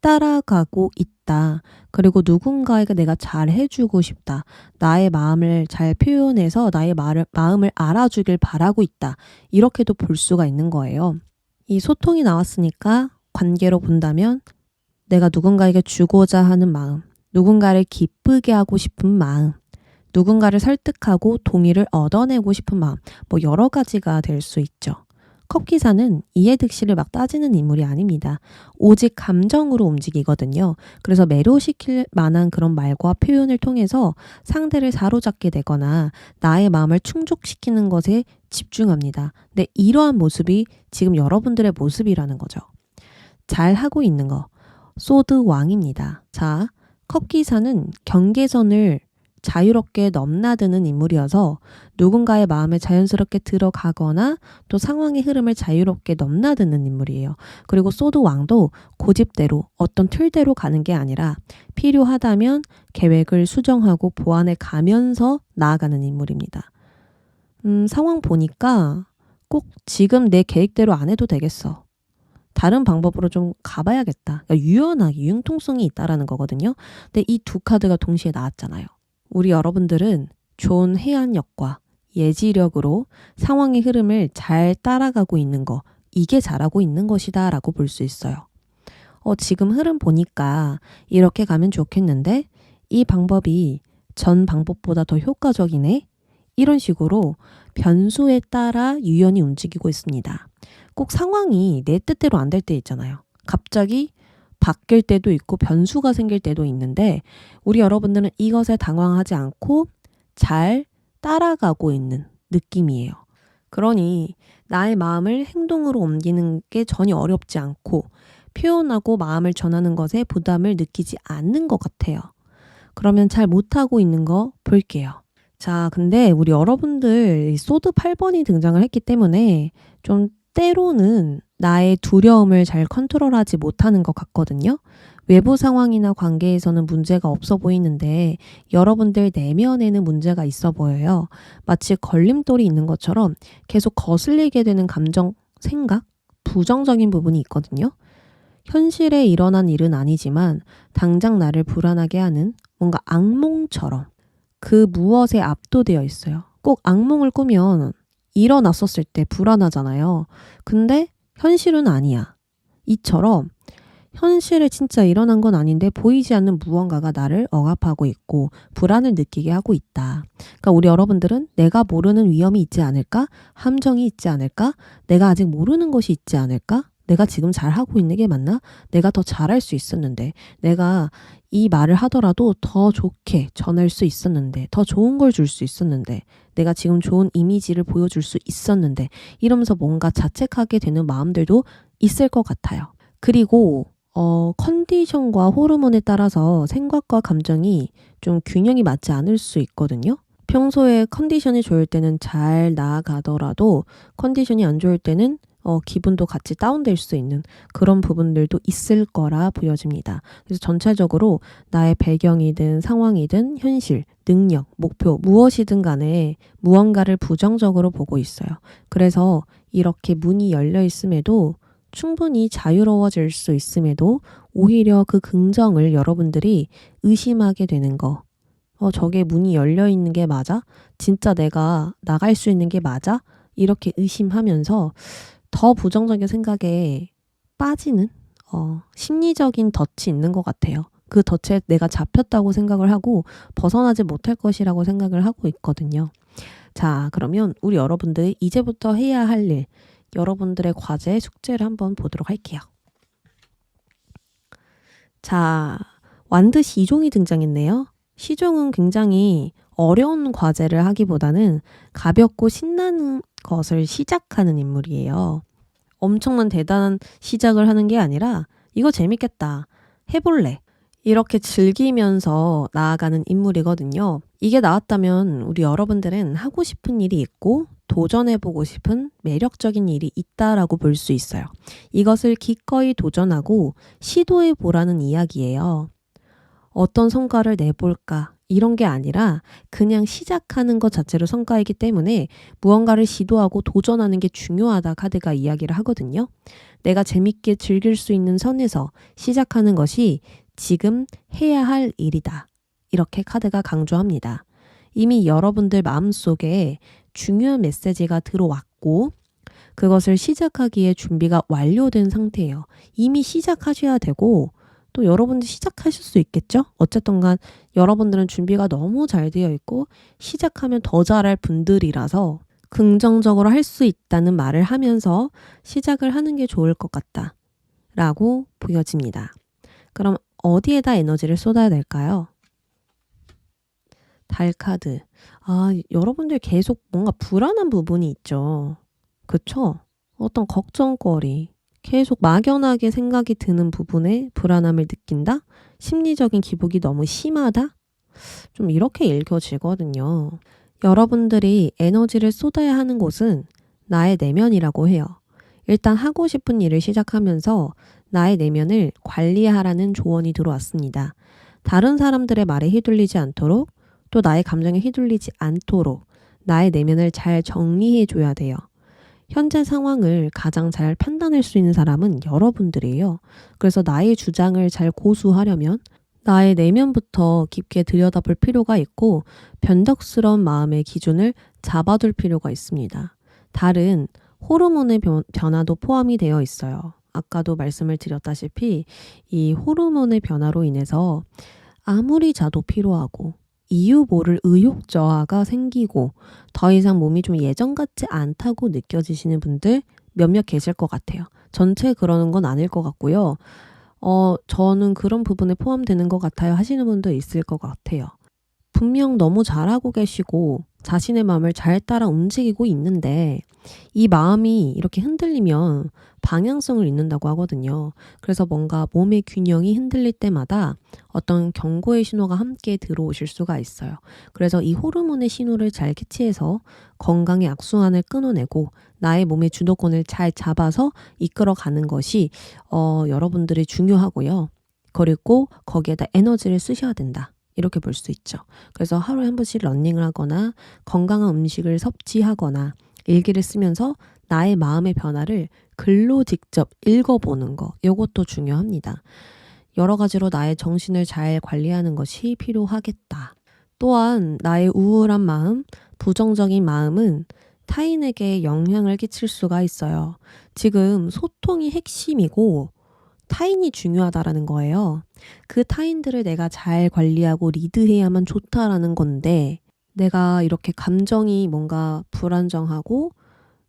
따라가고 있다. 그리고 누군가에게 내가 잘 해주고 싶다. 나의 마음을 잘 표현해서 나의 마음을 알아주길 바라고 있다. 이렇게도 볼 수가 있는 거예요. 이 소통이 나왔으니까 관계로 본다면 내가 누군가에게 주고자 하는 마음, 누군가를 기쁘게 하고 싶은 마음, 누군가를 설득하고 동의를 얻어내고 싶은 마음, 뭐 여러 가지가 될 수 있죠. 컵 기사는 이해득실을 막 따지는 인물이 아닙니다. 오직 감정으로 움직이거든요. 그래서 매료시킬 만한 그런 말과 표현을 통해서 상대를 사로잡게 되거나 나의 마음을 충족시키는 것에 집중합니다. 근데 이러한 모습이 지금 여러분들의 모습이라는 거죠. 잘 하고 있는 거. 소드 왕입니다. 자, 컵 기사는 경계선을 자유롭게 넘나드는 인물이어서 누군가의 마음에 자연스럽게 들어가거나 또 상황의 흐름을 자유롭게 넘나드는 인물이에요. 그리고 소드 왕도 고집대로 어떤 틀대로 가는 게 아니라 필요하다면 계획을 수정하고 보완해 가면서 나아가는 인물입니다. 상황 보니까 꼭 지금 내 계획대로 안 해도 되겠어. 다른 방법으로 좀 가봐야겠다. 그러니까 유연하게 융통성이 있다라는 거거든요. 근데 이 두 카드가 동시에 나왔잖아요. 우리 여러분들은 좋은 해안력과 예지력으로 상황의 흐름을 잘 따라가고 있는 거, 이게 잘하고 있는 것이다 라고 볼 수 있어요. 지금 흐름 보니까 이렇게 가면 좋겠는데 이 방법이 전 방법보다 더 효과적이네? 이런 식으로 변수에 따라 유연히 움직이고 있습니다. 꼭 상황이 내 뜻대로 안 될 때 있잖아요. 갑자기 바뀔 때도 있고 변수가 생길 때도 있는데 우리 여러분들은 이것에 당황하지 않고 잘 따라가고 있는 느낌이에요. 그러니 나의 마음을 행동으로 옮기는 게 전혀 어렵지 않고 표현하고 마음을 전하는 것에 부담을 느끼지 않는 것 같아요. 그러면 잘 못하고 있는 거 볼게요. 자, 근데 우리 여러분들 소드 8번이 등장을 했기 때문에 좀 때로는 나의 두려움을 잘 컨트롤하지 못하는 것 같거든요. 외부 상황이나 관계에서는 문제가 없어 보이는데 여러분들 내면에는 문제가 있어 보여요. 마치 걸림돌이 있는 것처럼 계속 거슬리게 되는 감정, 생각, 부정적인 부분이 있거든요. 현실에 일어난 일은 아니지만 당장 나를 불안하게 하는 뭔가 악몽처럼 그 무엇에 압도되어 있어요. 꼭 악몽을 꾸면 일어났었을 때 불안하잖아요. 근데 현실은 아니야. 이처럼 현실에 진짜 일어난 건 아닌데 보이지 않는 무언가가 나를 억압하고 있고 불안을 느끼게 하고 있다. 그러니까 우리 여러분들은 내가 모르는 위험이 있지 않을까? 함정이 있지 않을까? 내가 아직 모르는 것이 있지 않을까? 내가 지금 잘하고 있는 게 맞나? 내가 더 잘할 수 있었는데, 내가 이 말을 하더라도 더 좋게 전할 수 있었는데, 더 좋은 걸 줄 수 있었는데, 내가 지금 좋은 이미지를 보여줄 수 있었는데, 이러면서 뭔가 자책하게 되는 마음들도 있을 것 같아요. 그리고 컨디션과 호르몬에 따라서 생각과 감정이 좀 균형이 맞지 않을 수 있거든요. 평소에 컨디션이 좋을 때는 잘 나아가더라도 컨디션이 안 좋을 때는 기분도 같이 다운될 수 있는 그런 부분들도 있을 거라 보여집니다. 그래서 전체적으로 나의 배경이든 상황이든 현실, 능력, 목표 무엇이든 간에 무언가를 부정적으로 보고 있어요. 그래서 이렇게 문이 열려 있음에도 충분히 자유로워질 수 있음에도 오히려 그 긍정을 여러분들이 의심하게 되는 거. 저게 문이 열려 있는 게 맞아? 진짜 내가 나갈 수 있는 게 맞아? 이렇게 의심하면서 더 부정적인 생각에 빠지는 심리적인 덫이 있는 것 같아요. 그 덫에 내가 잡혔다고 생각을 하고 벗어나지 못할 것이라고 생각을 하고 있거든요. 자, 그러면 우리 여러분들이 이제부터 해야 할 일, 여러분들의 과제, 숙제를 한번 보도록 할게요. 자, 완드 시종이 등장했네요. 시종은 굉장히 어려운 과제를 하기보다는 가볍고 신나는 것을 시작하는 인물이에요. 엄청난 대단한 시작을 하는 게 아니라 이거 재밌겠다, 해볼래, 이렇게 즐기면서 나아가는 인물이거든요. 이게 나왔다면 우리 여러분들은 하고 싶은 일이 있고 도전해보고 싶은 매력적인 일이 있다라고 볼 수 있어요. 이것을 기꺼이 도전하고 시도해보라는 이야기예요. 어떤 성과를 내볼까? 이런 게 아니라 그냥 시작하는 것 자체로 성과이기 때문에 무언가를 시도하고 도전하는 게 중요하다 카드가 이야기를 하거든요. 내가 재밌게 즐길 수 있는 선에서 시작하는 것이 지금 해야 할 일이다. 이렇게 카드가 강조합니다. 이미 여러분들 마음속에 중요한 메시지가 들어왔고 그것을 시작하기에 준비가 완료된 상태예요. 이미 시작하셔야 되고 또 여러분들 시작하실 수 있겠죠? 어쨌든 간 여러분들은 준비가 너무 잘 되어 있고 시작하면 더 잘할 분들이라서 긍정적으로 할 수 있다는 말을 하면서 시작을 하는 게 좋을 것 같다 라고 보여집니다. 그럼 어디에다 에너지를 쏟아야 될까요? 달 카드. 여러분들 계속 뭔가 불안한 부분이 있죠. 그쵸? 어떤 걱정거리, 계속 막연하게 생각이 드는 부분에 불안함을 느낀다? 심리적인 기복이 너무 심하다? 좀 이렇게 읽혀지거든요. 여러분들이 에너지를 쏟아야 하는 곳은 나의 내면이라고 해요. 일단 하고 싶은 일을 시작하면서 나의 내면을 관리하라는 조언이 들어왔습니다. 다른 사람들의 말에 휘둘리지 않도록 또 나의 감정에 휘둘리지 않도록 나의 내면을 잘 정리해 줘야 돼요. 현재 상황을 가장 잘 판단할 수 있는 사람은 여러분들이에요. 그래서 나의 주장을 잘 고수하려면 나의 내면부터 깊게 들여다볼 필요가 있고 변덕스러운 마음의 기준을 잡아둘 필요가 있습니다. 달은 호르몬의 변화도 포함이 되어 있어요. 아까도 말씀을 드렸다시피 이 호르몬의 변화로 인해서 아무리 자도 피로하고 이유 모를 의욕 저하가 생기고 더 이상 몸이 좀 예전 같지 않다고 느껴지시는 분들 몇몇 계실 것 같아요. 전체 그러는 건 아닐 것 같고요. 저는 그런 부분에 포함되는 것 같아요 하시는 분도 있을 것 같아요. 분명 너무 잘하고 계시고 자신의 마음을 잘 따라 움직이고 있는데 이 마음이 이렇게 흔들리면 방향성을 잃는다고 하거든요. 그래서 뭔가 몸의 균형이 흔들릴 때마다 어떤 경고의 신호가 함께 들어오실 수가 있어요. 그래서 이 호르몬의 신호를 잘 캐치해서 건강의 악순환을 끊어내고 나의 몸의 주도권을 잘 잡아서 이끌어가는 것이 여러분들이 중요하고요. 그리고 거기에다 에너지를 쓰셔야 된다. 이렇게 볼 수 있죠. 그래서 하루에 한 번씩 러닝을 하거나 건강한 음식을 섭취하거나 일기를 쓰면서 나의 마음의 변화를 글로 직접 읽어보는 거 이것도 중요합니다. 여러 가지로 나의 정신을 잘 관리하는 것이 필요하겠다. 또한 나의 우울한 마음, 부정적인 마음은 타인에게 영향을 끼칠 수가 있어요. 지금 소통이 핵심이고 타인이 중요하다라는 거예요. 그 타인들을 내가 잘 관리하고 리드해야만 좋다라는 건데 내가 이렇게 감정이 뭔가 불안정하고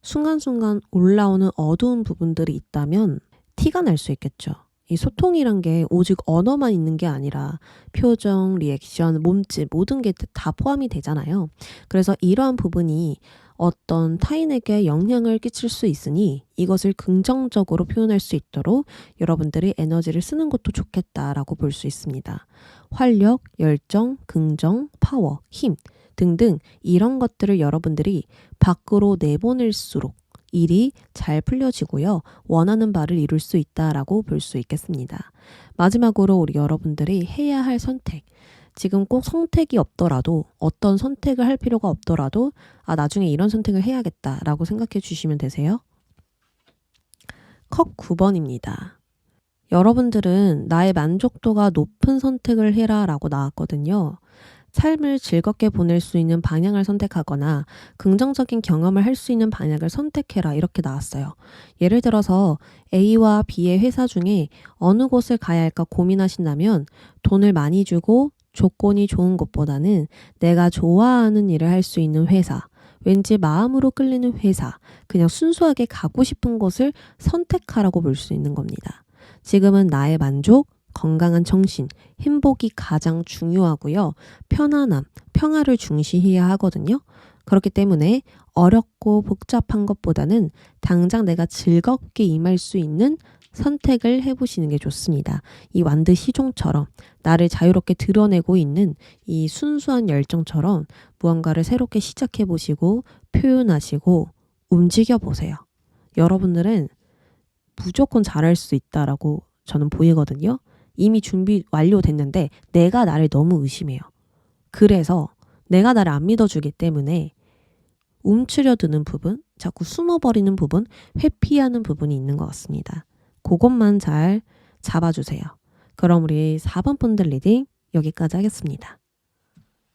순간순간 올라오는 어두운 부분들이 있다면 티가 날 수 있겠죠. 이 소통이란 게 오직 언어만 있는 게 아니라 표정, 리액션, 몸짓 모든 게 다 포함이 되잖아요. 그래서 이러한 부분이 어떤 타인에게 영향을 끼칠 수 있으니 이것을 긍정적으로 표현할 수 있도록 여러분들이 에너지를 쓰는 것도 좋겠다라고 볼 수 있습니다. 활력, 열정, 긍정, 파워, 힘 등등 이런 것들을 여러분들이 밖으로 내보낼수록 일이 잘 풀려지고요. 원하는 바를 이룰 수 있다라고 볼 수 있겠습니다. 마지막으로 우리 여러분들이 해야 할 선택. 지금 꼭 선택이 없더라도 어떤 선택을 할 필요가 없더라도 나중에 이런 선택을 해야겠다라고 생각해 주시면 되세요. 컵 9번입니다. 여러분들은 나의 만족도가 높은 선택을 해라 라고 나왔거든요. 삶을 즐겁게 보낼 수 있는 방향을 선택하거나 긍정적인 경험을 할 수 있는 방향을 선택해라 이렇게 나왔어요. 예를 들어서 A와 B의 회사 중에 어느 곳을 가야 할까 고민하신다면 돈을 많이 주고 조건이 좋은 곳보다는 내가 좋아하는 일을 할 수 있는 회사, 왠지 마음으로 끌리는 회사, 그냥 순수하게 가고 싶은 곳을 선택하라고 볼 수 있는 겁니다. 지금은 나의 만족, 건강한 정신, 행복이 가장 중요하고요. 편안함, 평화를 중시해야 하거든요. 그렇기 때문에 어렵고 복잡한 것보다는 당장 내가 즐겁게 임할 수 있는 선택을 해보시는 게 좋습니다. 이 완드 시종처럼 나를 자유롭게 드러내고 있는 이 순수한 열정처럼 무언가를 새롭게 시작해보시고 표현하시고 움직여보세요. 여러분들은 무조건 잘할 수 있다라고 저는 보이거든요. 이미 준비 완료됐는데 내가 나를 너무 의심해요. 그래서 내가 나를 안 믿어주기 때문에 움츠려드는 부분, 자꾸 숨어버리는 부분, 회피하는 부분이 있는 것 같습니다. 그것만 잘 잡아주세요. 그럼 우리 4번 분들 리딩 여기까지 하겠습니다.